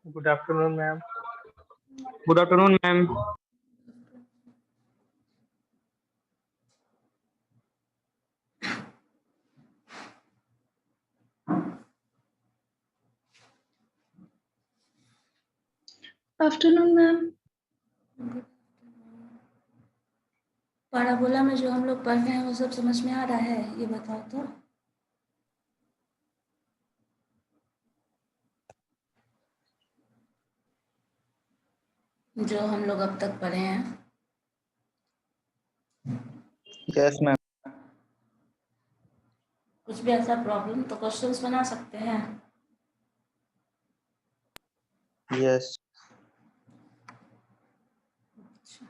Good afternoon, ma'am. Good afternoon, ma'am. Afternoon ma'am. Parabola में जो हम लोग पढ़ रहे हैं वो सब समझ में आ रहा है, ये बताओ तो। जो हम लोग अब तक पढ़े हैं। Yes ma'am. कुछ भी ऐसा प्रॉब्लम तो क्वेश्चंस बना सकते हैं। यस। अच्छा,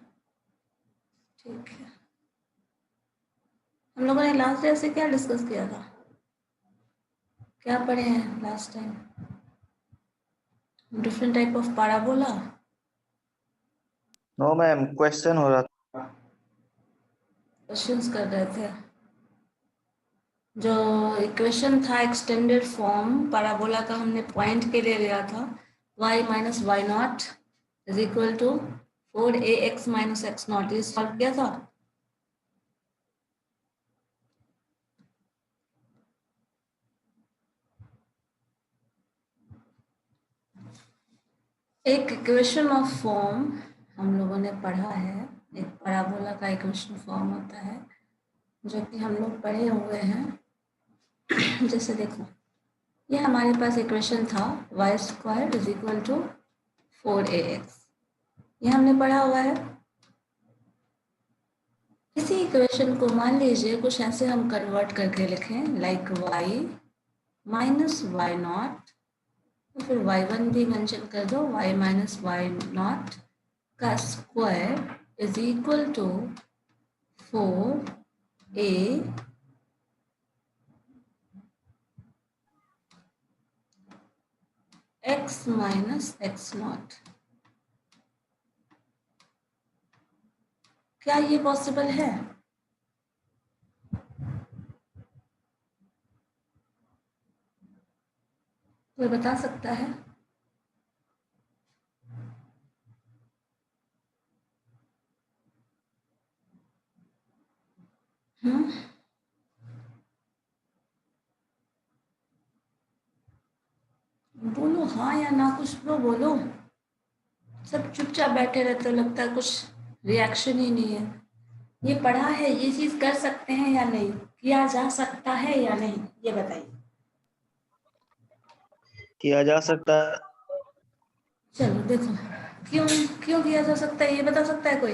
ठीक है। हम लोगों ने लास्ट डे से क्या डिस्कस किया था, क्या पढ़े हैं last time? Different type of parabola. No ma'am, question हो रहा था। क्वेश्चंस कर रहे थे। जो इक्वेशन था एक्सटेंडेड फॉर्म पैराबोला का, हमने पॉइंट के लिए लिया था y minus y naught is equal to 4ax minus x naught. ये सॉल्व किया था। एक इक्वेशन ऑफ फॉर्म हम लोगों ने पढ़ा है, एक पैराबोला का इक्वेशन फॉर्म होता है जो कि हम लोग पढ़े हुए हैं। जैसे देखो, ये हमारे पास इक्वेशन था y square is equal to 4ax, ये हमने पढ़ा हुआ है। इसी इक्वेशन को मान लीजिए कुछ ऐसे हम कन्वर्ट करके लिखें, like y minus y naught, तो फिर y1 भी मेंशन कर दो, y माइनस वाई नॉट का square is equal to 4a x minus x naught. क्या ये पॉसिबल है? कोई बता सकता है? बोलो हाँ या ना, कुछ तो बोलो। सब चुपचाप बैठे रहते हो, लगता है कुछ रिएक्शन ही नहीं है। ये पढ़ा है, ये चीज कर सकते हैं या नहीं, किया जा सकता है या नहीं, ये बताइए। किया जा सकता है। चलो देखो, क्यों क्यों किया जा सकता है, ये बता सकता है कोई?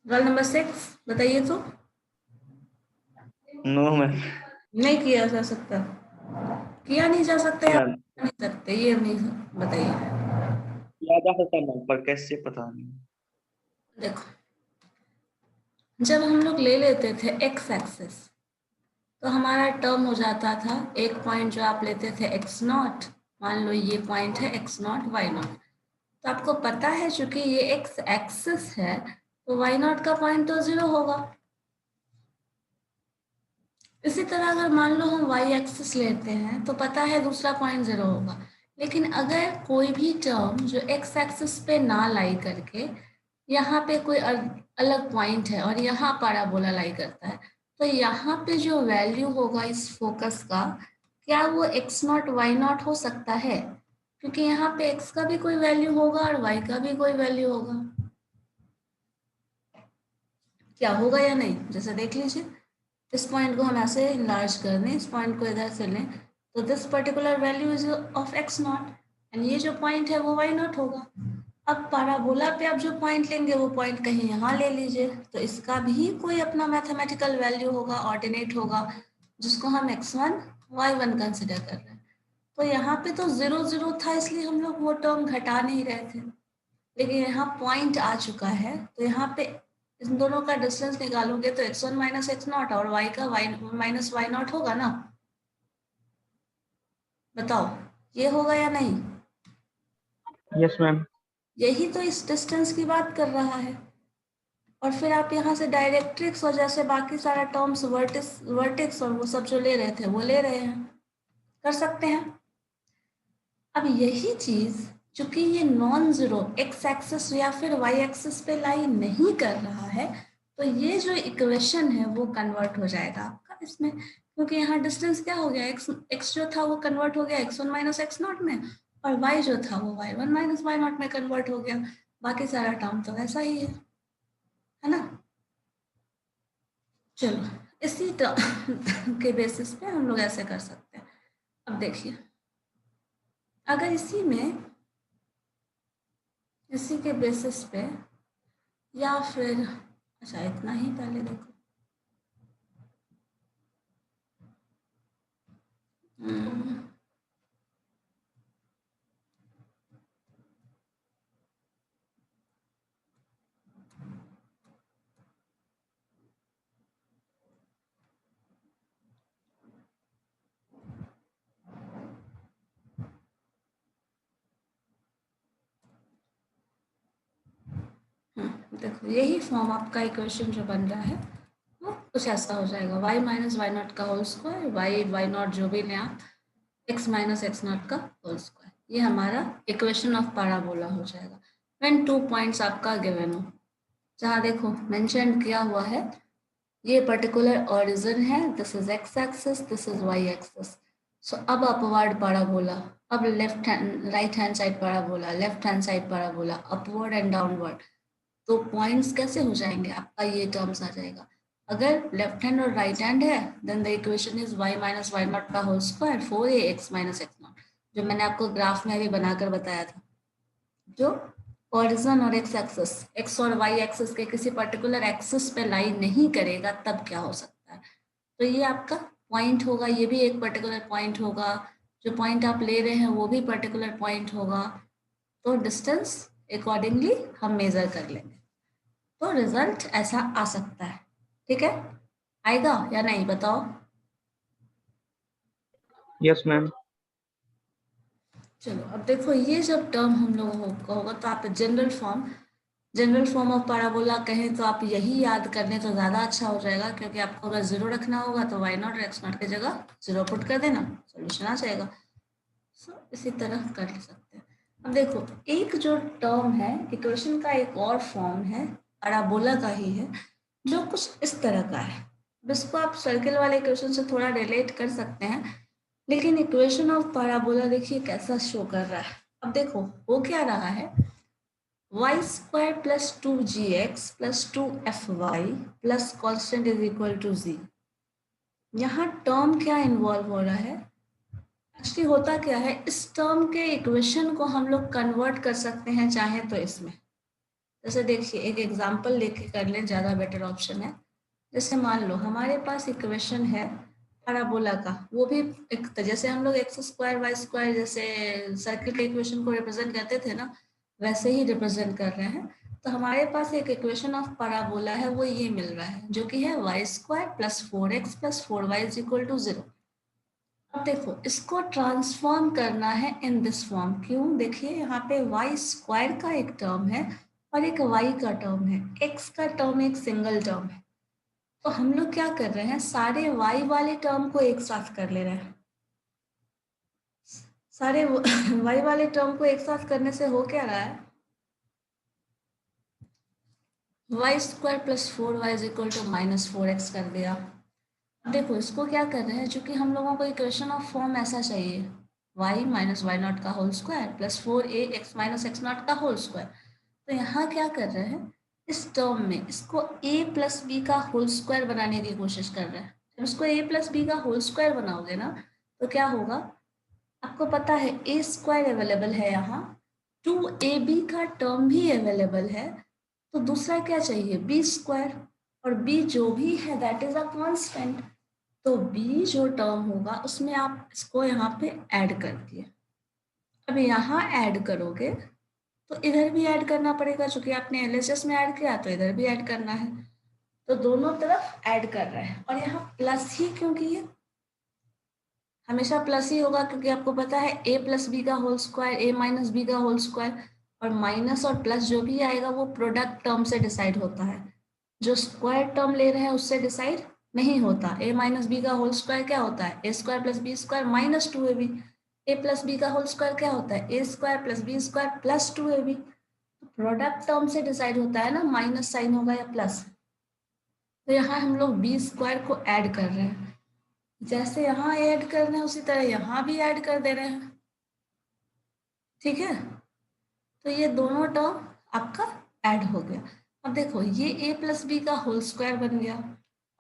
रोल नंबर 6 बताइए तो। No ma'am. नहीं किया जा सकता, किया नहीं जा सकता या मैम, नहीं सकते, ये नहीं बताइए। किया जा सकता है मैम, पर कैसे पता नहीं। देखो, जब हम लोग ले लेते थे एक्स एक्सिस तो हमारा टर्म हो जाता था, एक पॉइंट जो आप लेते थे एक्स नॉट, मान लो ये पॉइंट है एक्स नॉट वाई नॉट, तो आपको पता है चूंकि ये एक्स एक्सिस है तो वाई नॉट का पॉइंट तो 0 होगा। इसी तरह अगर मान लो हम वाई एक्सिस लेते हैं तो पता है दूसरा पॉइंट 0 होगा। लेकिन अगर कोई भी टर्म जो एक्स एक्सिस पे ना लाई करके यहाँ पे कोई अलग पॉइंट है और यहाँ पैराबोला लाई करता है, तो यहाँ पे जो वैल्यू होगा इस फोकस का, क्या वो एक्स नॉट वाई नॉट हो सकता है? क्योंकि यहाँ पे एक्स का भी कोई वैल्यू होगा और वाई का भी कोई वैल्यू होगा। क्या होगा या नहीं, जैसे देख लीजिए। इस पॉइंट को हम ऐसे इनलार्ज कर दें, इस पॉइंट को इधर से लें, तो this particular value is of x not and ये जो पॉइंट है वो वाई नॉट होगा। अब पैराबोला पे आप जो पॉइंट लेंगे वो पॉइंट कहीं यहाँ ले लीजिए, तो इसका भी कोई अपना मैथमेटिकल वैल्यू होगा, ऑर्डिनेट होगा, जिसको हम x1 y1 कंसिडर कर रहे हैं। तो यहाँ पे तो 0 0 था, इसलिए हम लोग वो टर्म घटा नहीं रहे थे। लेकिन यहाँ पॉइंट आ चुका है तो यहाँ पे इन दोनों का डिस्टेंस निकालोगे तो x1 माइनस एक्स नॉट और y का y माइनस वाई नॉट होगा ना। बताओ, ये होगा या नहीं? Yes, ma'am. यही तो इस डिस्टेंस की बात कर रहा है। और फिर आप यहाँ से डायरेक्ट्रिक्स और जैसे बाकी सारा टर्म्स वर्टेक्स और वो सब जो ले रहे थे वो ले रहे हैं, कर सकते हैं। अब यही चीज चूंकि ये नॉन जीरो एक्स एक्सिस या फिर वाई एक्सिस पे लाई नहीं कर रहा है, तो ये जो इक्वेशन है वो कन्वर्ट हो जाएगा आपका इसमें, क्योंकि यहाँ डिस्टेंस क्या हो गया, एक्स जो था वो कन्वर्ट हो गया x1 माइनस एक्स नॉट में, और y जो था वो y1 माइनस वाई नॉट में कन्वर्ट हो गया। बाकी सारा टर्म तो वैसा ही है ना। चलो इसी टर्म के बेसिस पे हम लोग ऐसे कर सकते हैं। अब देखिए, अगर इसी के बेसिस पे, या फिर अच्छा इतना ही पहले देखो, देखो यही फॉर्म आपका इक्वेशन जो बन रहा है वो कुछ ऐसा हो जाएगा, y माइनस वाई नॉट का होल स्क्वायर, वाई नॉट जो भी लें आप, x माइनस एक्स नॉट का होल स्क्वायर, ये हमारा इक्वेशन ऑफ पैराबोला हो जाएगा व्हेन 2 पॉइंट्स आपका गिवन हो, जहाँ देखो मेंशन किया हुआ है ये पर्टिकुलर ऑरिजिन है, this is x axis, this is y axis. So अब अपवर्ड पैराबोला, अब left hand right hand side parabola, left hand side parabola, upward and downward, तो पॉइंट्स कैसे हो जाएंगे, आपका ये टर्म्स आ जाएगा। अगर लेफ्ट हैंड और राइट हैंड है then the equation is y minus y not का whole square 4ax minus x not, जो मैंने आपको ग्राफ में अभी बनाकर बताया था, जो ऑरिजिन और एक्स एक्सिस, एक्स और वाई एक्सिस के किसी पर्टिकुलर एक्सिस पे लाई नहीं करेगा तब क्या हो सकता है। तो ये आपका पॉइंट होगा, ये भी एक पर्टिकुलर पॉइंट होगा, जो पॉइंट आप ले रहे हैं वो भी पर्टिकुलर पॉइंट होगा, तो डिस्टेंस अकॉर्डिंगली हम मेजर कर लेंगे, तो रिजल्ट ऐसा आ सकता है। ठीक है, आएगा या नहीं बताओ। Yes ma'am. चलो अब देखो, ये जब टर्म हम लोगों को होगा तो आप जनरल फॉर्म ऑफ पैराबोला कहें तो आप यही याद कर लें तो ज़्यादा अच्छा हो जाएगा, क्योंकि आपको अगर जीरो रखना होगा तो वाई नॉट और एक्स नॉट की जगह जीरो पुट कर देना, सोल्यूशन आ जाएगा। इसी तरह कर सकते हैं। अब देखो, एक जो टर्म है इक्वेशन का, एक और फॉर्म है पैराबोला का ही है, जो कुछ इस तरह का है। इसको आप सर्किल वाले इक्वेशन से थोड़ा रिलेट कर सकते हैं, लेकिन इक्वेशन ऑफ पैराबोला देखिए कैसा शो कर रहा है। अब देखो वो क्या रहा है, y square plus 2gx plus 2fy plus constant is equal to z। यहाँ टर्म क्या इन्वॉल्व हो रहा है, एक्चुअली होता क्या है, इस टर्म के इक्वेशन को हम लोग कन्वर्ट कर सकते हैं चाहे तो इसमें। जैसे देखिए एक एग्जांपल लेके कर लें, ज़्यादा बेटर ऑप्शन है। जैसे मान लो हमारे पास इक्वेशन है पैराबोला का, वो भी एक जैसे हम लोग एक्स स्क्वायर वाई स्क्वायर जैसे सर्किल के इक्वेशन को रिप्रेजेंट करते थे ना, वैसे ही रिप्रेजेंट कर रहे हैं। तो हमारे पास एक इक्वेशन ऑफ पैराबोला है, वो ये मिल रहा है, जो कि है y square plus 4x plus 4y is equal to 0। अब देखो इसको ट्रांसफॉर्म करना है इन दिस फॉर्म। क्यों, देखिए यहाँ पे वाई स्क्वायर का एक टर्म है और एक वाई का टर्म है, एक्स का टर्म एक सिंगल टर्म है। तो हम लोग क्या कर रहे हैं, सारे वाई वाले टर्म को एक साथ कर ले रहे हैं। सारे वाई वाले टर्म को एक साथ करने से हो क्या रहा है, y square plus 4y is equal to minus 4x कर दिया। देखो इसको क्या कर रहे हैं, चूंकि हम लोगों को इक्वेशन ऑफ फॉर्म ऐसा चाहिए, y माइनस वाई नॉट का whole square plus 4ax minus x naught का होल स्क्वायर। तो यहाँ क्या कर रहे हैं, इस टर्म में इसको a प्लस बी का होल स्क्वायर बनाने की कोशिश कर रहे हैं। जब इसको a प्लस बी का होल स्क्वायर बनाओगे ना तो क्या होगा, आपको पता है a स्क्वायर अवेलेबल है, यहाँ 2ab का टर्म भी अवेलेबल है, तो दूसरा क्या चाहिए b स्क्वायर, और b जो भी है दैट इज अ कांस्टेंट। तो b जो टर्म होगा उसमें आप इसको यहाँ पे ऐड कर दिए। अब यहाँ ऐड करोगे तो इधर भी ऐड करना पड़ेगा, क्योंकि आपने एलएचएस में ऐड किया तो इधर भी ऐड करना है, तो दोनों तरफ ऐड कर रहे हैं। और यहाँ प्लस ही क्यों किए, हमेशा प्लस ही होगा, क्योंकि आपको पता है a प्लस बी का whole square a minus b का होल स्क्वायर, और माइनस और प्लस जो भी आएगा वो प्रोडक्ट टर्म से डिसाइड होता है, जो स्क्वायर टर्म ले रहे हैं उससे डिसाइड नहीं होता। a माइनस बी का होल स्क्वायर क्या होता है, a square plus b square minus 2ab। A plus b का होल स्क्वायर क्या होता है? A square plus b square plus 2ab। Product term से डिसाइड होता है ना, माइनस साइन होगा या प्लस। तो यहाँ हम लोग बी स्क्वायर को ऐड कर रहे हैं, जैसे यहाँ ऐड कर रहे हैं उसी तरह यहाँ भी ऐड कर दे रहे हैं, ठीक है। तो ये दोनों टर्म आपका ऐड हो गया। अब देखो ये ए प्लस बी का होल स्क्वायर बन गया,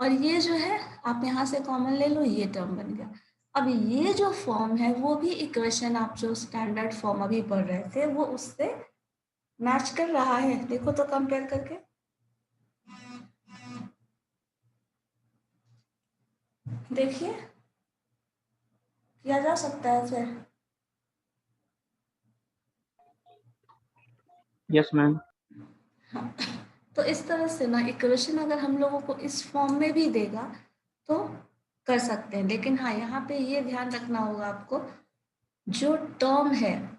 और ये जो है आप यहाँ से कॉमन ले लो, ये टर्म बन गया। अब ये जो फॉर्म है वो भी इक्वेशन आप जो स्टैंडर्ड फॉर्म अभी पढ़ रहे थे वो उससे मैच कर रहा है, देखो तो कंपेयर करके। देखिए किया जा सकता है फिर। Yes ma'am. हाँ, तो इस तरह से ना इक्वेशन अगर हम लोगों को इस फॉर्म में भी देगा तो कर सकते हैं, लेकिन हाँ यहाँ पे ये ध्यान रखना होगा आपको, जो टर्म है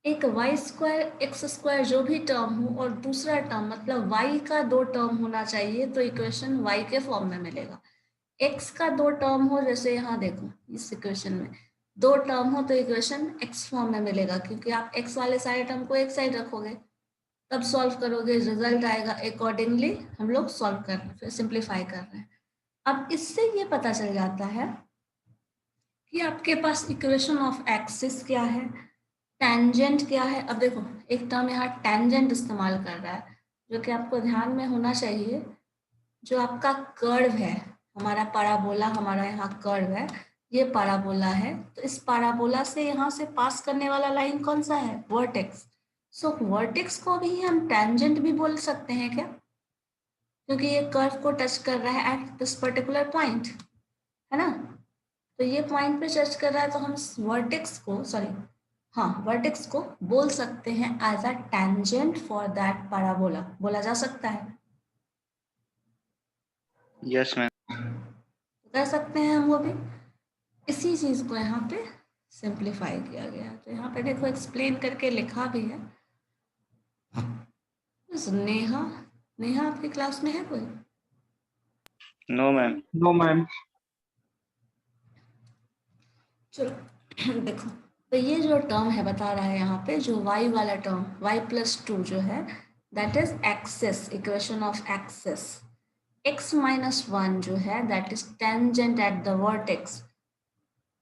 एक वाई स्क्वायर एक्स स्क्वायर जो भी टर्म हो और दूसरा टर्म मतलब वाई का 2 टर्म होना चाहिए तो इक्वेशन वाई के फॉर्म में मिलेगा। एक्स का 2 टर्म हो, जैसे यहाँ देखो इस इक्वेशन में 2 टर्म हो तो इक्वेशन एक्स फॉर्म में मिलेगा, क्योंकि आप एक्स वाले सारे टर्म को एक साइड रखोगे तब सॉल्व करोगे, रिजल्ट आएगा। अकॉर्डिंगली हम लोग सॉल्व कर रहे हैं, फिर सिंप्लीफाई कर रहे हैं। अब इससे ये पता चल जाता है कि आपके पास इक्वेशन ऑफ एक्सिस क्या है, टेंजेंट क्या है। अब देखो एक टर्म यहाँ टेंजेंट इस्तेमाल कर रहा है, जो कि आपको ध्यान में होना चाहिए। जो आपका कर्व है, हमारा पैराबोला, हमारा यहाँ कर्व है, ये पैराबोला है, तो इस पैराबोला से यहाँ से पास करने वाला लाइन कौन सा है? वर्टेक्स। सो वर्टेक्स को भी हम टेंजेंट भी बोल सकते हैं क्या? क्योंकि ये कर्व को टच कर रहा है एट दिस पर्टिकुलर पॉइंट, है ना। तो ये पॉइंट पे टच कर रहा है तो हम वर्टेक्स को, सॉरी हाँ वर्टेक्स को बोल सकते हैं as a tangent for that parabola, बोला जा सकता है। Yes ma'am. तो कर सकते हैं हम वो भी। इसी चीज को यहाँ पे सिंप्लीफाई किया गया, तो यहाँ पे देखो एक्सप्लेन करके लिखा भी है। नेहा, नेहा आपकी क्लास में है कोई? No ma'am. No ma'am. चलो देखो, तो ये जो टर्म है बता रहा है यहाँ पे, जो y वाला टर्म y प्लस 2 जो है that is axis, equation of axis. x minus 1 जो है that is tangent at the vertex,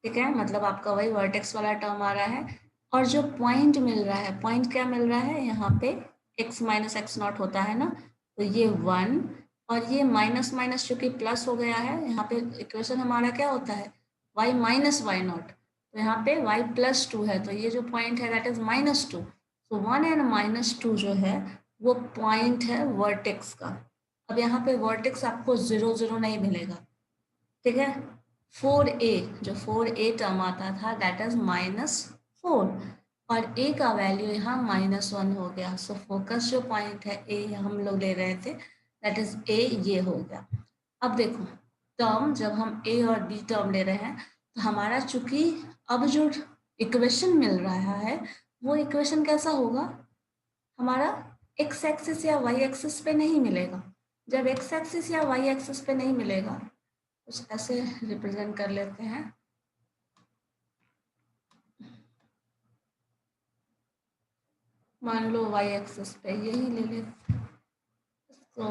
ठीक है, मतलब आपका वही वर्टेक्स वाला टर्म आ रहा है। और जो पॉइंट मिल रहा है, पॉइंट क्या मिल रहा है यहाँ पे, x माइनस एक्स नॉट होता है ना, तो ये 1 और ये माइनस माइनस चूंकि प्लस हो गया है, यहाँ पे इक्वेशन हमारा क्या होता है y माइनस वाई नॉट, तो यहाँ पे y प्लस 2 है, तो ये जो पॉइंट है दैट इज माइनस 2। तो 1 एंड माइनस 2 जो है वो पॉइंट है वर्टेक्स का। अब यहाँ पे वर्टेक्स आपको 0 0 नहीं मिलेगा, ठीक है। 4a, जो 4a टर्म आता था दैट इज -4, और a का वैल्यू यहाँ -1 हो गया। सो फोकस जो पॉइंट है a हम लोग ले रहे थे दैट इज a, ये हो गया। अब देखो टर्म जब हम a और b टर्म ले रहे हैं तो हमारा चूंकि अब जो इक्वेशन मिल रहा है वो इक्वेशन कैसा होगा, हमारा x एक्सिस या y एक्सिस पे नहीं मिलेगा। जब x एक्सिस या y एक्सिस पे नहीं मिलेगा, कुछ ऐसे रिप्रेजेंट कर लेते हैं। मान लो y एक्सिस पे यही ले लेते हैं, तो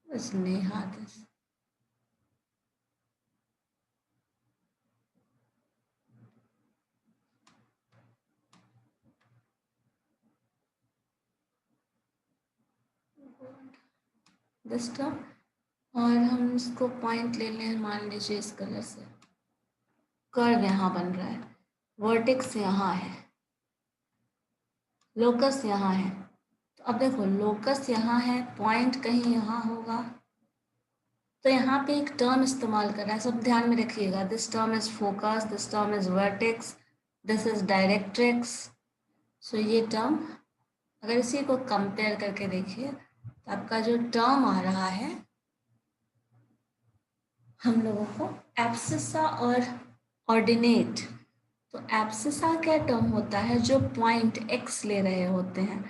बस नेहा दिस टर्म, और हम इसको पॉइंट ले लें, मान लीजिए इस कलर से। कर्व यहाँ बन रहा है, वर्टेक्स यहाँ है, लोकस यहाँ है। तो अब देखो लोकस यहाँ है, पॉइंट कहीं यहाँ होगा, तो यहाँ पे एक टर्म इस्तेमाल कर रहा है, सब ध्यान में रखिएगा। This term is focus, this term is vertex, this is directrix. So ये टर्म अगर इसी को कंपेयर करके देखिए तो आपका जो टर्म आ रहा है हम लोगों को एब्सिसा और ऑर्डिनेट। तो एब्सिसा क्या टर्म होता है, जो पॉइंट x ले रहे होते हैं,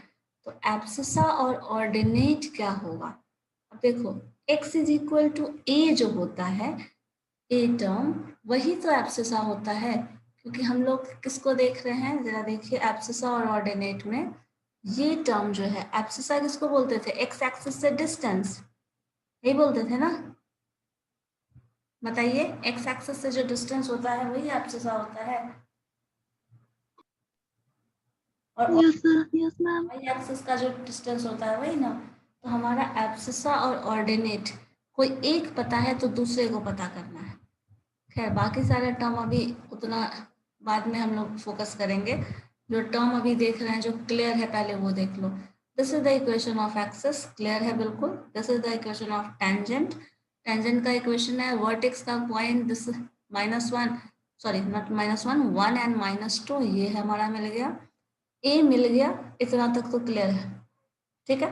तो एब्सिसा और ऑर्डिनेट क्या होगा। अब देखो x is equal to a जो होता है, ए टर्म वही तो एब्सिसा होता है, क्योंकि हम लोग किसको देख रहे हैं, जरा देखिए एब्सिसा और ऑर्डिनेट में ये टर्म जो है, एब्सिसा किसको बोलते थे, एक्स एक्सिस से डिस्टेंस, यही बोलते थे ना, बताइए, एक्स एक्सिस से जो डिस्टेंस होता है वही एब्सिसा होता है, और यस मैम। वाई एक्सिस का जो डिस्टेंस होता है वही ना। तो हमारा एब्सिसा और ऑर्डिनेट कोई एक पता है तो दूसरे को पता करना है। खैर बाकी सारे टर्म अभी उतना बाद में हम लोग फोकस करेंगे, जो टर्म अभी देख रहे हैं जो क्लियर है पहले वो देख लो। This is the equation of axis, clear है बिल्कुल। This is the equation of tangent, tangent का इक्वेशन है वर्टेक्स का point this -1, sorry not -1, 1 and -2, ये है हमारा मिल गया, ए मिल गया, इतना तक तो क्लियर है, ठीक है।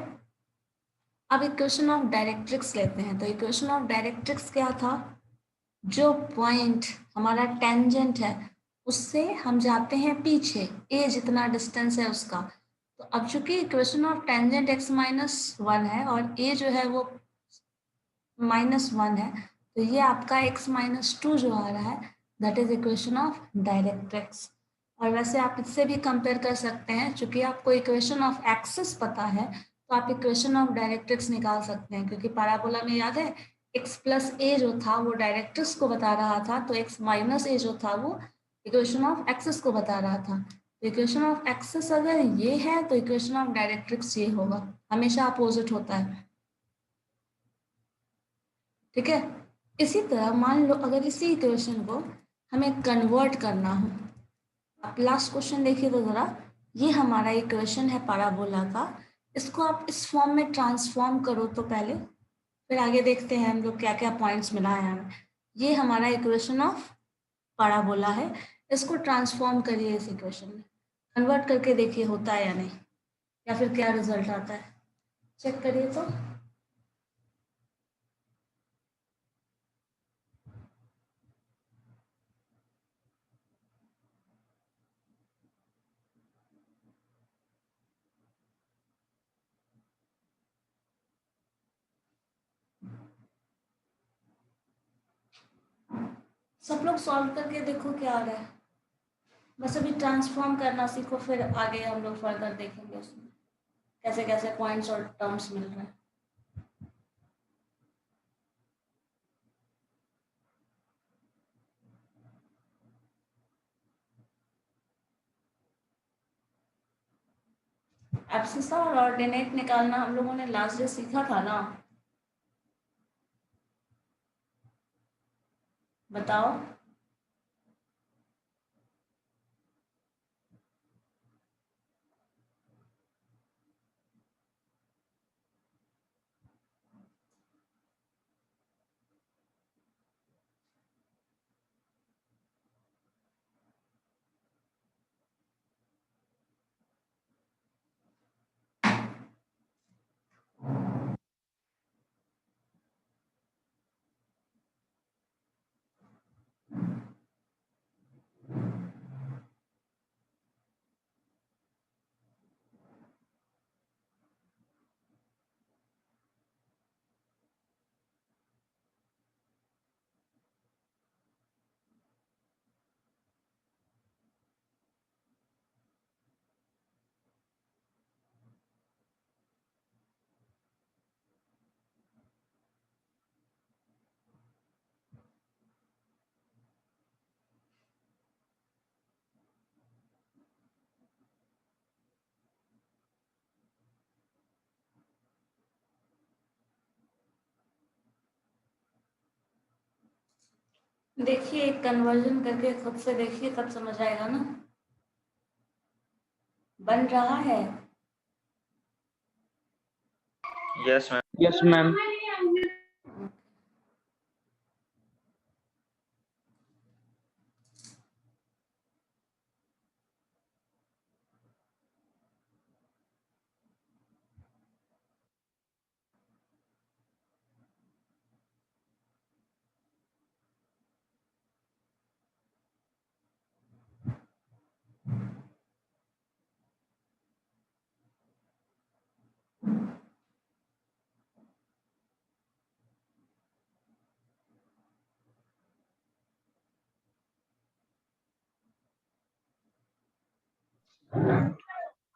अब इक्वेशन ऑफ डायरेक्ट्रिक्स लेते हैं, तो इक्वेशन ऑफ डायरेक्ट्रिक्स क्या था, जो पॉइंट हमारा टेंजेंट है उससे हम जाते हैं पीछे, ए जितना डिस्टेंस है उसका। तो अब चूंकि इक्वेशन ऑफ टेंजेंट x-1 है और ए जो है वो -1 है, तो ये आपका x-2 जो आ रहा है that is equation of directrix. और वैसे आप इससे भी कंपेयर कर सकते हैं, चूंकि आपको इक्वेशन ऑफ एक्सिस पता है तो आप इक्वेशन ऑफ डायरेक्ट्रिक्स निकाल सकते हैं, क्योंकि पैराबोला में याद है x प्लस ए जो था वो डायरेक्ट्रिक्स को बता रहा था, तो x माइनस ए जो था वो इक्वेशन ऑफ एक्सिस को बता रहा था। तो इक्वेशन ऑफ एक्सिस अगर ये है तो इक्वेशन ऑफ डायरेक्ट्रिक्स ये होगा, हमेशा अपोजिट होता है, ठीक है। इसी तरह मान लो अगर इसी इक्वेशन को हमें कन्वर्ट करना हो, आप लास्ट क्वेश्चन देखिए तो ज़रा, ये हमारा इक्वेशन है पैराबोला का, इसको आप इस फॉर्म में ट्रांसफॉर्म करो तो पहले, फिर आगे देखते हैं हम लोग क्या क्या पॉइंट्स मिला है हमें। ये हमारा इक्वेशन ऑफ पैराबोला है, इसको ट्रांसफॉर्म करिए इस इक्वेशन में, कन्वर्ट करके देखिए होता है या नहीं, या फिर क्या रिजल्ट आता है, चेक करिए तो। सब लोग सॉल्व करके देखो क्या आ रहा है, बस अभी ट्रांसफॉर्म करना सीखो, फिर आगे हम लोग फर्दर देखेंगे उसमें कैसे कैसे पॉइंट्स और टर्म्स मिल रहे हैं। एब्सिसा और ऑर्डिनेट निकालना हम लोगों ने लास्ट डे सीखा था ना, बताओ। देखिए कन्वर्जन करके खुद से देखिए तब समझ आएगा ना, बन रहा है। Yes ma'am. Yes, ma'am.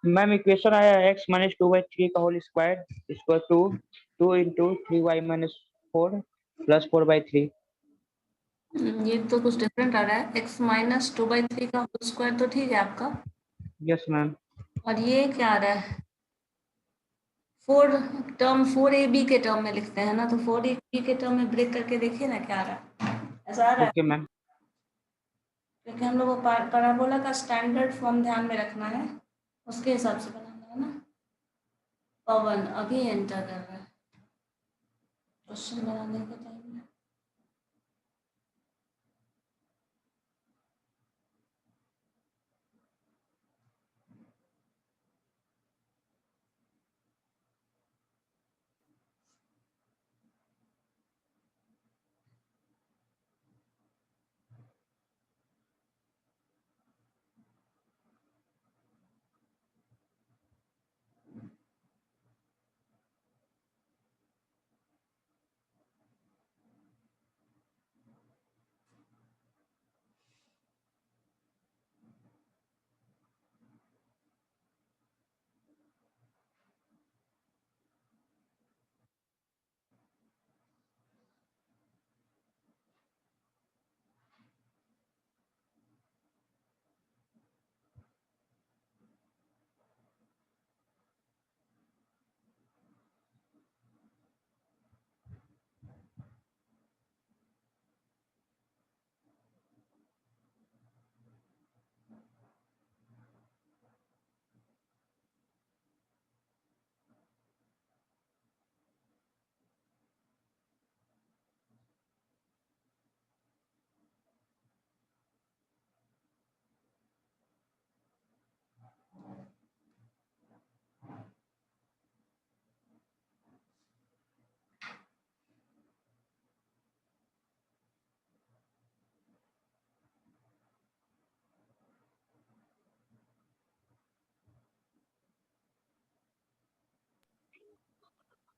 Ma'am equation आया x माइनस 2/3 का whole square equal to 2 into 3y minus 4 plus 4/3। ये तो कुछ डिफरेंट आ रहा है। x माइनस 2/3 का होल स्क्वायर तो ठीक है आपका, यस मैम। और ये क्या आ रहा है? 4ab के टर्म में लिखते हैं ना, तो 4ab के टर्म में ब्रेक करके देखिए ना क्या आ रहा है। ऐसा आ रहा है ओके मैम। क्योंकि हम लोग को पैराबोला का स्टैंडर्ड फॉर्म ध्यान में रखना है, उसके हिसाब से बनाना है ना। पवन अभी एंटर कर रहा है क्वेश्चन बनाने के टाइम में।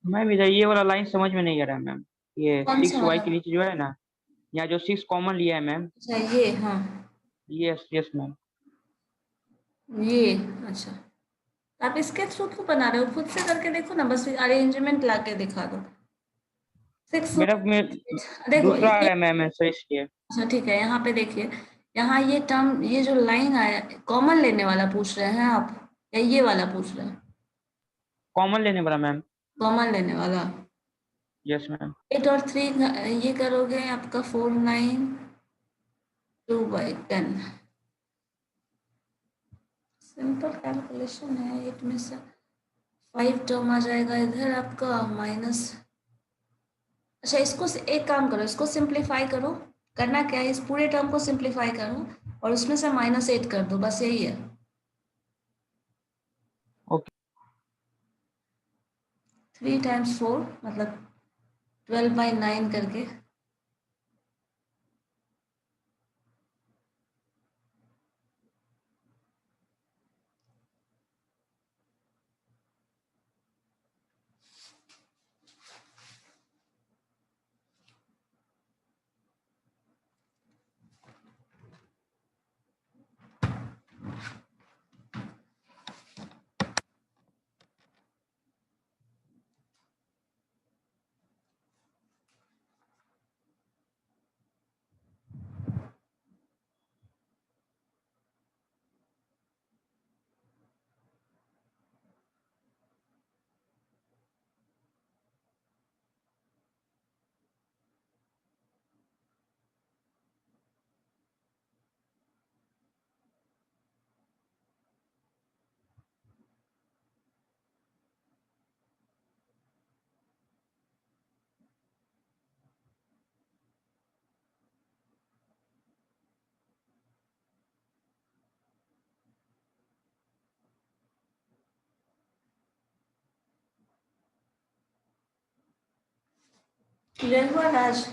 मैम इधर ये वाला लाइन समझ में नहीं आ रहा है मैम। ये कौन सा 6y वाला? के नीचे जो है ना, यहाँ जो 6 कॉमन लिया है मैम। अच्छा ये, हाँ यस यस मैम। ये, अच्छा। आप इसके थ्रू क्यों बना रहे हो? खुद से करके देखो ना, बस अरेंजमेंट ला के दिखा दो। 6 मेरा में देखो दूसरा आ ये, रहा है मैम आंसर इसलिए। अच्छा ठीक है, यहाँ पे देखिए, यहाँ ये टर्म, ये जो लाइन आया, कॉमन लेने वाला पूछ रहे हैं आप या ये वाला पूछ रहे हैं? कॉमन लेने वाला मैम। कॉमन लेने वाला। Yes ma'am. 8 और 3 ये करोगे आपका 4 9 2/10। सिंपल कैलकुलेशन है। 8 में से 5 टर्म आ जाएगा इधर आपका माइनस। अच्छा इसको एक काम करो, इसको सिंप्लीफाई करो। करना क्या है, इस पूरे टर्म को सिंप्लीफाई करो और उसमें से -8 कर दो, बस यही है। ओके। 3 टाइम्स 4 मतलब 12/9 करके। क्लियर हुआ राज?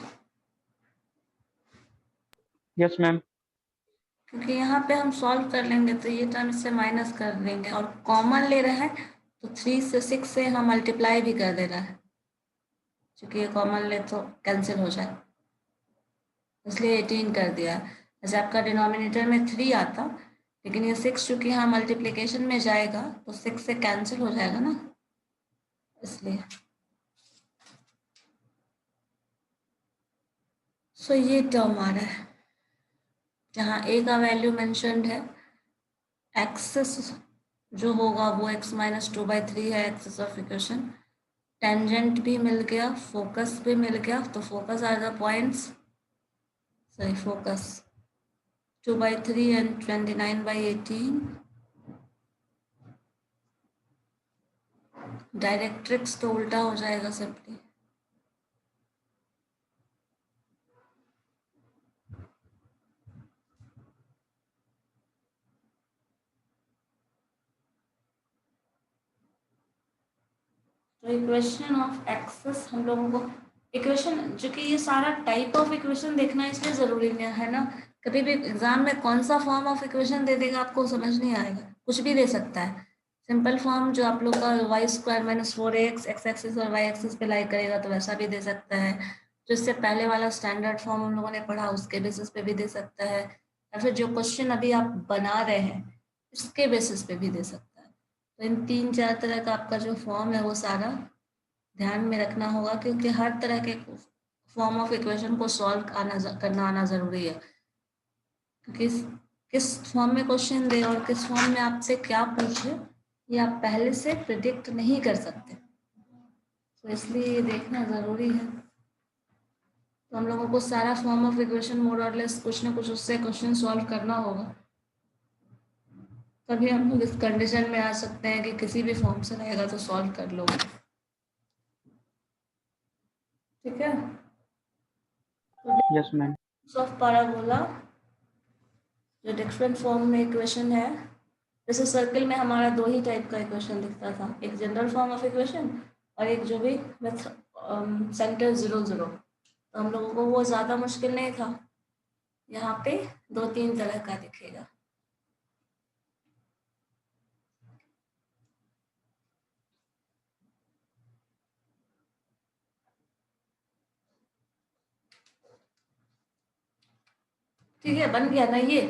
Yes ma'am. क्योंकि यहाँ पे हम सॉल्व कर लेंगे तो ये टर्म इससे माइनस कर देंगे, और कॉमन ले रहा है तो 3 से 6 से हम मल्टीप्लाई भी कर दे रहा है, क्योंकि ये कॉमन ले तो कैंसिल हो जाए, इसलिए 18 कर दिया है। जैसे आपका डिनोमिनेटर में 3 आता, लेकिन ये 6 चूंकि यहाँ मल्टीप्लीकेशन में जाएगा तो 6 से कैंसिल हो जाएगा ना, इसलिए। सो ये टर्म आ रहा है जहाँ a का वैल्यू मेंशन्ड है, एक्सेस जो होगा वो x-2/3 है एक्सेस ऑफ इक्वेशन, टेंजेंट भी मिल गया, फोकस भी मिल गया, तो focus are the points, sorry focus 2/3 and 29/18, directrix तो उल्टा हो जाएगा सिंपली। तो इक्वेशन ऑफ एक्सेस हम लोगों को इक्वेशन, जो कि ये सारा टाइप ऑफ इक्वेशन देखना इसलिए ज़रूरी नहीं है ना, कभी भी एग्जाम में कौन सा फॉर्म ऑफ इक्वेशन दे देगा आपको समझ नहीं आएगा, कुछ भी दे सकता है। सिंपल फॉर्म जो आप लोग का y² - 4ax एक्स एक्सिस और y एक्सिस पे लाई करेगा तो वैसा भी दे सकता है, जो इससे पहले वाला स्टैंडर्ड फॉर्म हम लोगों ने पढ़ा उसके बेसिस पे भी दे सकता है, या फिर जो क्वेश्चन अभी आप बना रहे हैं इसके बेसिस पे भी दे सकता है। तो इन 3-4 तरह का आपका जो फॉर्म है वो सारा ध्यान में रखना होगा, क्योंकि हर तरह के फॉर्म ऑफ इक्वेशन को सॉल्व करना आना ज़रूरी है, क्योंकि किस फॉर्म में क्वेश्चन दे और किस फॉर्म में आपसे क्या पूछे ये आप पहले से प्रिडिक्ट नहीं कर सकते, तो इसलिए ये देखना ज़रूरी है। तो हम लोगों को सारा फॉर्म ऑफ इक्वेशन मोर और लेस कुछ ना कुछ उससे क्वेश्चन सॉल्व करना होगा, तभी हम लोग इस कंडीशन में आ सकते हैं कि किसी भी फॉर्म से रहेगा तो सॉल्व कर लो, ठीक है। Yes ma'am. ऑफ पैराबोला जो डिफरेंट फॉर्म में इक्वेशन है, जैसे सर्कल में हमारा 2 ही टाइप का इक्वेशन दिखता था, एक जनरल फॉर्म ऑफ इक्वेशन और एक जो भी विथ सेंटर 0 0, तो हम लोगों को वो ज़्यादा मुश्किल नहीं था। यहाँ पे 2-3 तरह का दिखेगा। ठीक है, बन गया ना ये,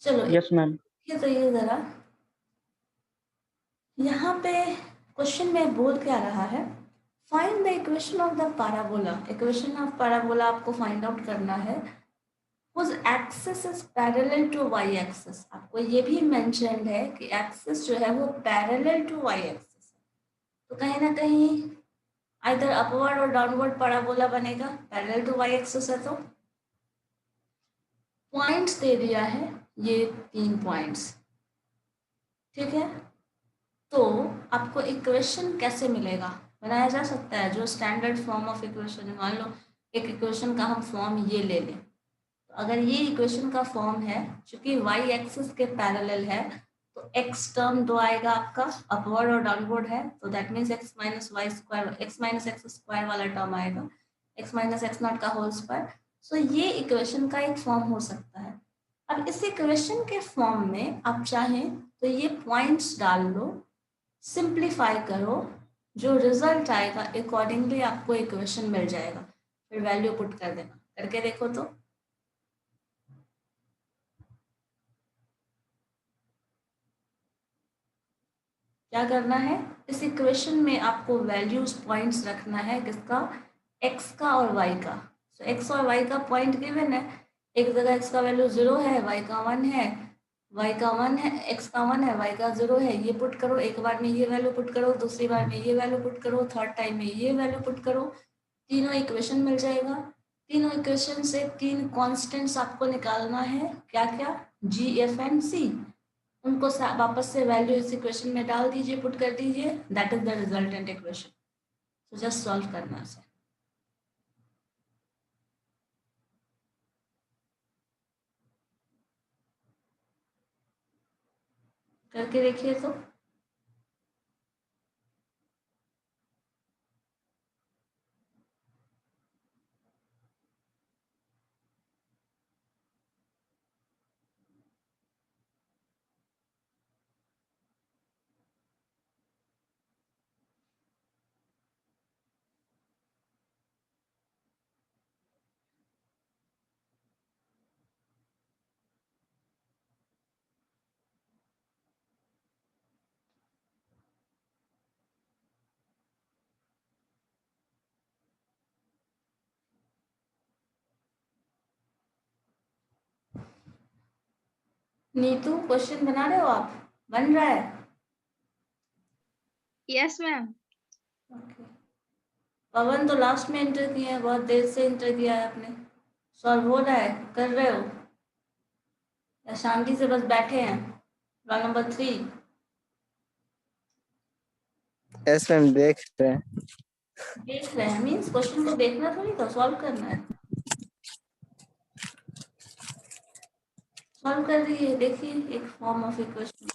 चलो यस मैम। ये तो ये ज़रा यहाँ पे क्वेश्चन में बोल क्या रहा है, find the equation of the parabola. Equation of parabola आपको फाइंड आउट करना है whose axis is parallel to y axis। आपको ये भी मेंशन्ड है कि एक्सिस जो है वो पैरेलल टू y एक्सिस है, तो कहीं ना कहीं आइदर अपवर्ड और डाउनवर्ड पैराबोला बनेगा, पैरेलल टू y एक्सिस है। तो पॉइंट्स दे दिया है ये 3 पॉइंट्स, ठीक है। तो आपको इक्वेशन कैसे मिलेगा, बनाया जा सकता है जो स्टैंडर्ड फॉर्म ऑफ इक्वेशन है। मान लो एक इक्वेशन का हम फॉर्म ये ले लें, तो अगर ये इक्वेशन का फॉर्म है चूंकि y एक्सिस के पैरेलल है तो x टर्म 2 आएगा आपका, अपवर्ड और डाउनवर्ड है, तो दैट मीन्स x-x² वाला टर्म आएगा, x-x0 का होल स्क्वायर। सो ये इक्वेशन का एक फॉर्म हो सकता है। अब इस इक्वेशन के फॉर्म में आप चाहें तो ये पॉइंट्स डाल लो, सिंप्लीफाई करो, जो रिजल्ट आएगा अकॉर्डिंगली आपको इक्वेशन मिल जाएगा, फिर वैल्यू पुट कर देना। करके देखो तो क्या करना है, इस इक्वेशन में आपको वैल्यूज पॉइंट्स रखना है, किसका, x का और y का। तो x और y का पॉइंट गिवन है, एक जगह x का वैल्यू 0 है, y का 1 है, y का 1 है, x का 1 है, y का 0 है, ये पुट करो, एक बार में ये वैल्यू पुट करो, दूसरी बार में ये वैल्यू पुट करो, थर्ड टाइम में ये वैल्यू पुट करो, तीनों इक्वेशन मिल जाएगा। तीनों इक्वेशन से 3 कॉन्स्टेंट्स आपको निकालना है, क्या क्या, g, f एंड c। उनको वापस से वैल्यू इस इक्वेशन में डाल दीजिए, पुट कर दीजिए, that is the resultant equation. तो जस्ट सॉल्व करना है, करके देखिए तो। नीतू क्वेश्चन बना रहे हो आप? बन रहा है? Yes ma'am. ओके। पवन तो लास्ट में एंटर किया है, बहुत देर से एंटर किया है आपने। सॉल्व हो रहा है, कर रहे हो या शांति से बस बैठे हैं? Roll number 3। यस मैम, देख रहे हैं। देख रहे हैं मीन्स क्वेश्चन को देखना थोड़ी था, सॉल्व करना है। सॉल्व कर रही है, देखिए एक फॉर्म ऑफ इक्वेशन।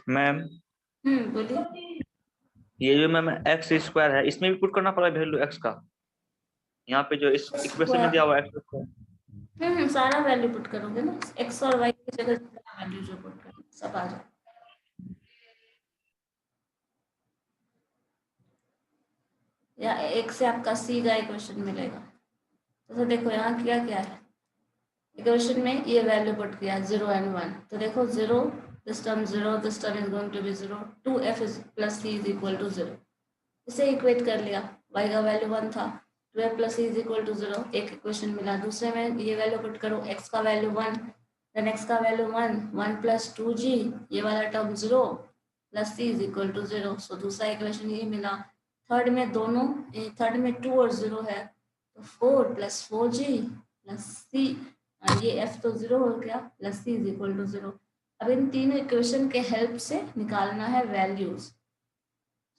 मैम बोलिए। ये जो मैम एक्स स्क्वायर है, इसमें भी पुट करना पड़ेगा वैल्यू एक्स का। यहाँ पे जो इस इक्वेशन में दिया हुआ एक्स स्क्वायर। सारा वैल्यू पुट करोगे ना, एक्स और वाई की जगह सारा वैल्यू जो पुट करोगे सब आ जाए। या एक से आपका सी का इक्वेशन मिलेगा। तो देखो यहाँ किया क्या है, इक्वेशन में ये वैल्यू पुट किया 0 and 1। तो देखो 0, this term 0, this term is going to be 0, 2f plus c is equal to 0। इसे इक्वेट कर लिया, y का वैल्यू 1 था, 2f plus c is equal to 0, एक इक्वेशन मिला। दूसरे में ये वैल्यू पुट करो, x का वैल्यू 1, देन x का वैल्यू 1 प्लस 2g, ये वाला term 0 plus c is equal to 0। So दूसरा इक्वेशन ये मिला। थर्ड में दोनों, थर्ड में 2 और 0 है, तो 4 प्लस 4g प्लस c, ये f तो 0 हो गया, plus c is equal to 0। अब इन तीनों इक्वेशन के हेल्प से निकालना है वैल्यूज।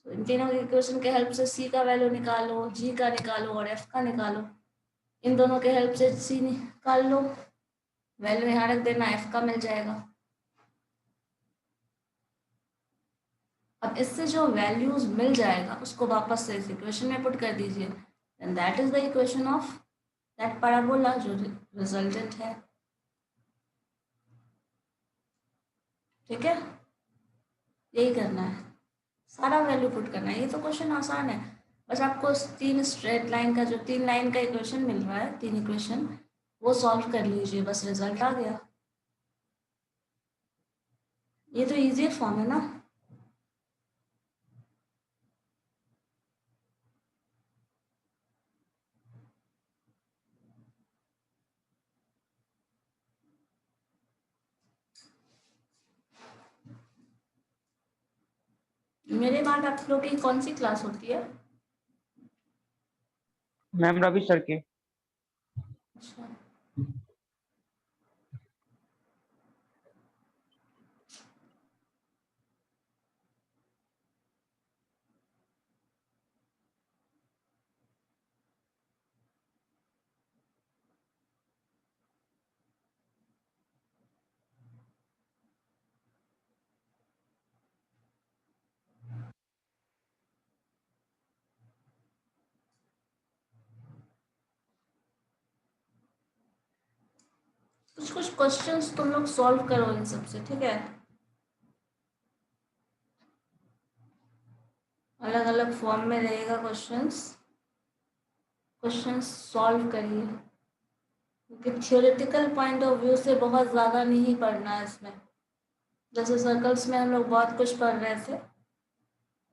तो इन तीनों इक्वेशन के हेल्प से c का वैल्यू निकालो, g का निकालो और f का निकालो। इन दोनों के हेल्प से c निकाल लो, वैल्यू यहाँ रख देना, f का मिल जाएगा। अब इससे जो वैल्यूज मिल जाएगा उसको वापस से इस इक्वेशन में पुट कर दीजिए, and that is the equation of that parabola जो रिजल्टेंट है। ठीक है, यही करना है, सारा वैल्यू पुट करना है। ये तो क्वेश्चन आसान है, बस आपको 3 स्ट्रेट लाइन का, जो 3 लाइन का इक्वेशन मिल रहा है, 3 इक्वेशन, वो सॉल्व कर लीजिए, बस रिजल्ट आ गया। ये तो इजी फॉर्म है ना। मेरे बाद आप लोग की कौन सी क्लास होती है? मैम रवि सर की। अच्छा, कुछ कुछ क्वेश्चंस तुम लोग सॉल्व करो इन सबसे, ठीक है? अलग अलग फॉर्म में रहेगा क्वेश्चंस सॉल्व करिए, क्योंकि थियोरेटिकल पॉइंट ऑफ व्यू से बहुत ज़्यादा नहीं पढ़ना है इसमें। जैसे सर्कल्स में हम लोग बहुत कुछ पढ़ रहे थे,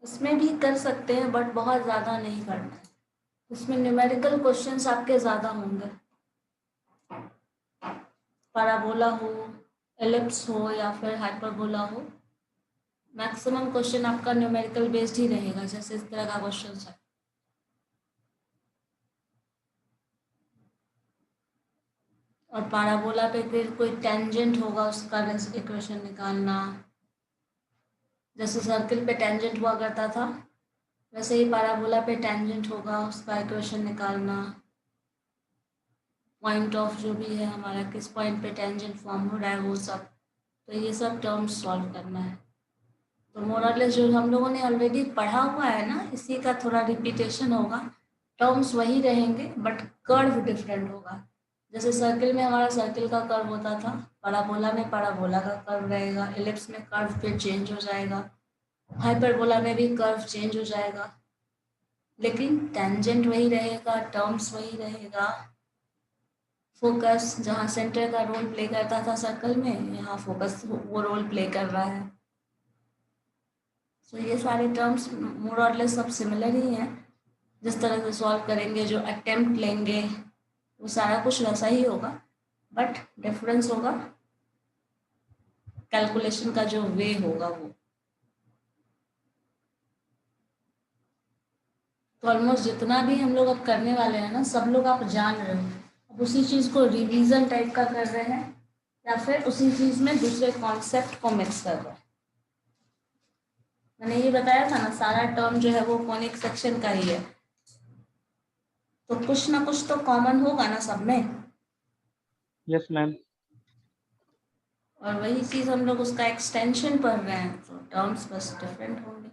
इसमें भी कर सकते हैं बट बहुत ज़्यादा नहीं पढ़ना है। इसमें न्यूमेरिकल क्वेश्चंस आपके ज़्यादा होंगे, पैराबोला हो, एलिप्स हो या फिर हाइपरबोला हो, मैक्सिमम क्वेश्चन आपका न्यूमेरिकल बेस्ड ही रहेगा, जैसे इस तरह का क्वेश्चन है। और पैराबोला पे फिर कोई टेंजेंट होगा, उसका इक्वेशन निकालना, जैसे सर्किल पे टेंजेंट हुआ करता था, वैसे ही पैराबोला पे टेंजेंट होगा, उसका इक्वेशन निकालना, पॉइंट ऑफ जो भी है हमारा, किस पॉइंट पे टेंजेंट फॉर्म हो रहा है वो सब, तो ये सब टर्म्स सॉल्व करना है। तो मोरलेस जो हम लोगों ने ऑलरेडी पढ़ा हुआ है ना, इसी का थोड़ा रिपीटेशन होगा, टर्म्स वही रहेंगे बट कर्व डिफरेंट होगा। जैसे सर्किल में हमारा सर्किल का कर्व होता था, पैराबोला में पैराबोला का कर्व रहेगा, एलिप्स में कर्व फिर चेंज हो जाएगा, हाइपरबोला में भी कर्व चेंज हो जाएगा, लेकिन टेंजेंट वही रहेगा, टर्म्स वही रहेगा। फोकस जहाँ सेंटर का रोल प्ले करता था सर्कल में, यहाँ फोकस वो रोल प्ले कर रहा है। तो ये सारे टर्म्स मोर और लेस सब सिमिलर ही हैं। जिस तरह से सॉल्व करेंगे, जो अटेम्प्ट लेंगे, वो सारा कुछ वैसा ही होगा, बट डिफरेंस होगा कैलकुलेशन का जो वे होगा वो। तो ऑलमोस्ट जितना भी हम लोग अब करने वाले हैं ना, सब लोग आप जान रहे हो। अब उसी चीज़ को रिवीजन टाइप का कर रहे हैं या फिर उसी चीज़ में दूसरे कॉन्सेप्ट को मिक्स कर रहे हैं। मैंने ये बताया था ना, सारा टर्म जो है वो कॉनिक सेक्शन का ही है, तो कुछ ना कुछ तो कॉमन होगा ना सब में। Yes ma'am. और वही चीज़ हम लोग उसका एक्सटेंशन पढ़ रहे हैं, तो टर्म्स बस डिफरेंट होंगे।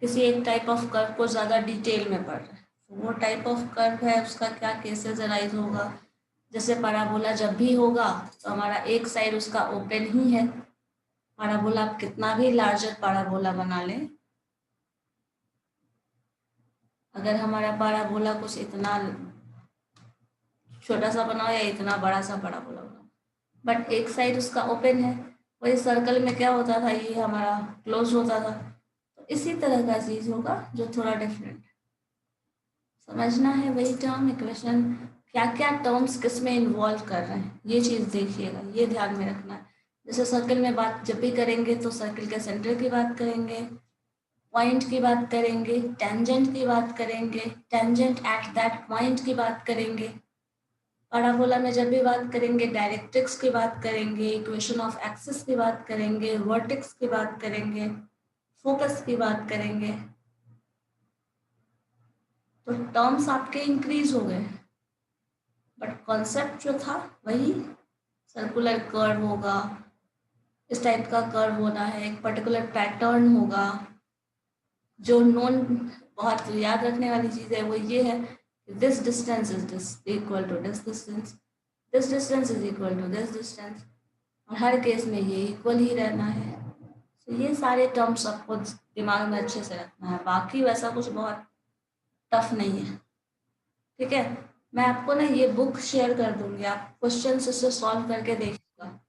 किसी एक टाइप ऑफ कर्व को ज़्यादा डिटेल में पढ़ रहे हैं, तो वो टाइप ऑफ कर्व है, उसका क्या केसेस अराइज होगा। जैसे पैराबोला जब भी होगा तो हमारा एक साइड उसका ओपन ही है। पैराबोला आप कितना भी लार्जर पैराबोला बना लें, अगर हमारा पैराबोला कुछ इतना छोटा सा बनाओ या इतना बड़ा सा पैराबोला बनाओ, बट एक साइड उसका ओपन है। वही सर्कल में क्या होता था, ये हमारा क्लोज होता था। तो इसी तरह का चीज होगा जो थोड़ा डिफरेंट समझना है। वही टर्म इक्वेशन क्या क्या टर्म्स किस में इन्वॉल्व कर रहे हैं, ये चीज देखिएगा, ये ध्यान में रखना है। जैसे सर्कल में बात जब भी करेंगे तो सर्कल के सेंटर की बात करेंगे, पॉइंट की बात करेंगे, टेंजेंट की बात करेंगे, टेंजेंट एट दैट पॉइंट की बात करेंगे। पैराबोला में जब भी बात करेंगे डायरेक्ट्रिक्स की बात करेंगे, इक्वेशन ऑफ एक्सिस की बात करेंगे, वर्टेक्स की बात करेंगे, फोकस की बात करेंगे। तो टर्म्स आपके इंक्रीज हो गए, बट कॉन्सेप्ट जो था वही सर्कुलर कर्व होगा, इस टाइप का कर्व होना है, एक पर्टिकुलर पैटर्न होगा। जो नॉन बहुत याद रखने वाली चीज़ है वो ये है, this distance is equal to this distance, this distance is equal to this distance, और हर केस में ये इक्वल ही रहना है। तो ये सारे टर्म्स आपको दिमाग में अच्छे से रखना है, बाकी वैसा कुछ बहुत टफ नहीं है। ठीक है, मैं आपको ना ये बुक शेयर कर दूंगी, आप क्वेश्चन इससे सॉल्व करके देखिएगा।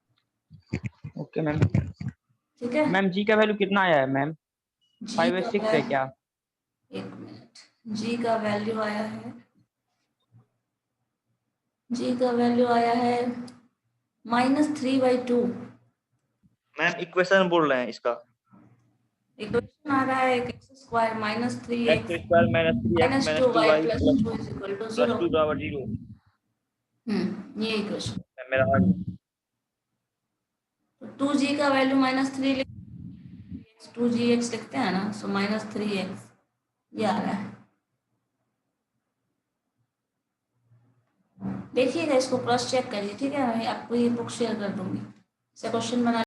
Okay ma'am. ठीक है मैम जी का वैल्यू कितना आया है मैम? जी 5 का 6 है क्या? एक मिनट, जी का वैल्यू आया है, जी का वैल्यू आया है -3/2। मैम इक्वेशन बोल रहे हैं इसका। इक्वेशन आ रहा है x square -3x x square -3x -2y -2y + 2 = 0। +2 बराबर 0। ये इक्वेशन। मेरा आ गया। तो 2g का वैल्यू -3 2gx लिखते हैं ना, सो -3x ये आ रहा है। देखिएगा, इसको क्रॉस चेक करिए। ठीक है, मैं आपको ये बुक शेयर कर दूंगी, इसे क्वेश्चन बना